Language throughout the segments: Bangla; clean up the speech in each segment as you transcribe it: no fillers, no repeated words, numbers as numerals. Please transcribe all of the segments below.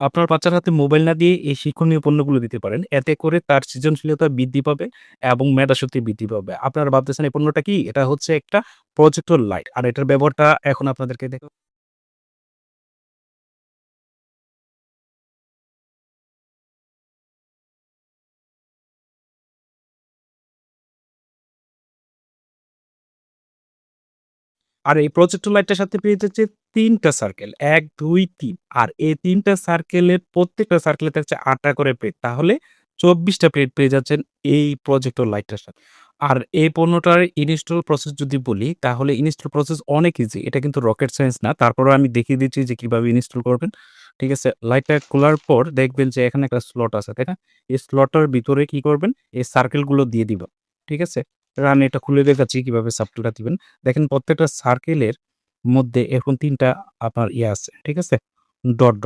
আপনার বাচ্চার হাতে মোবাইল না দিয়ে এই শিক্ষণীয় পণ্যগুলো দিতে পারেন। এতে করে তার সৃজনশীলতা বৃদ্ধি পাবে এবং মেধাশক্তি বৃদ্ধি পাবে। আপনারা ভাবতেছেন এই পণ্যটা কি? এটা হচ্ছে একটা প্রজেক্টর লাইট। আর এটার ব্যবহারটা এখন আপনাদেরকে আর এই প্রজেক্টর লাইটটার সাথে পেয়ে যাচ্ছে ৩ টা সার্কেল। ১, ২, ৩ আর এই ৩ টা সার্কেলের প্রত্যেকটা সার্কেলে থাকছে ৮ টা করে প্লেট। তাহলে ২৪ টা প্লেট পেয়ে যাচ্ছেন এই প্রজেক্টর লাইটটার সাথে। আর এই পণ্যটার ইনস্টল প্রসেস যদি বলি, তাহলে ইনস্টল প্রসেস অনেক ইজি। এটা কিন্তু রকেট সায়েন্স না। তারপরেও আমি দেখিয়ে দিচ্ছি যে কিভাবে ইনস্টল করবেন। ঠিক আছে? লাইটটা খোলার পর দেখবেন যে এখানে একটা স্লট আছে, তাই না? এই স্লটটার ভিতরে কি করবেন? এই সার্কেলগুলো দিয়ে দিবা। ঠিক আছে? আমি এটা খুলে দেখাচ্ছি কিভাবে সাবটুলটা দিবেন। দেখেন প্রত্যেকটা সার্কেলের মধ্যে এরকম ৩ টা আপনার ইয়ে আছে। ঠিক আছে? ডট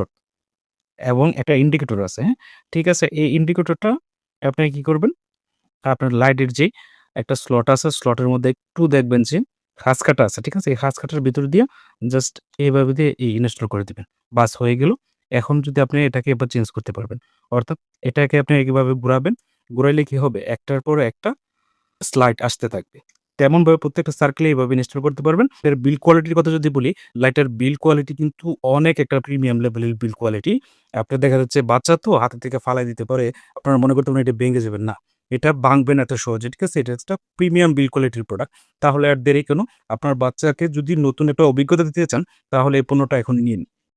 এবং একটা ইন্ডিকেটর আছে, হ্যাঁ? ঠিক আছে? এই ইন্ডিকেটরটা আপনি কি করবেন? আপনার লাইটের যেই একটা স্লট আছে, স্লটের মধ্যে একটু দেখবেন যে খাঁজ কাটা আছে। ঠিক আছে? এই খাঁজ কাটার ভিতর দিয়ে জাস্ট এভাবে দিয়ে ইনস্টল করে দিবেন। বাস হয়ে গেল। এখন যদি আপনি এটাকে এবার চেঞ্জ করতে পারবেন। অর্থাৎ এটাকে আপনি এভাবে ঘুরাবেন। ঘুরাইলে কি হবে? একটার পর একটা স্লাইড আসতে থাকবে। তেমনভাবে প্রত্যেকটা সার্কেলে এভাবে ইনস্টল করতে পারবেন। এর বিল্ড কোয়ালিটির কথা যদি বলি, লাইটের বিল্ড কোয়ালিটি কিন্তু অনেক একটা প্রিমিয়াম লেভেলের বিল্ড কোয়ালিটি। আপনার দেখা যাচ্ছে বাচ্চা তো হাতে থেকে ফালায় দিতে পারে। আপনারা মনে করতে পারেন এটা ভেঙে যাবে। না, এটা ভাঙবে না এত সহজে। ঠিক আছে? এটা একটা প্রিমিয়াম বিল্ড কোয়ালিটির প্রোডাক্ট। তাহলে আর দেরি কেন? আপনার বাচ্চাকে যদি নতুন একটা অভিজ্ঞতা দিতে চান, তাহলে এই পণ্যটা এখন নিন।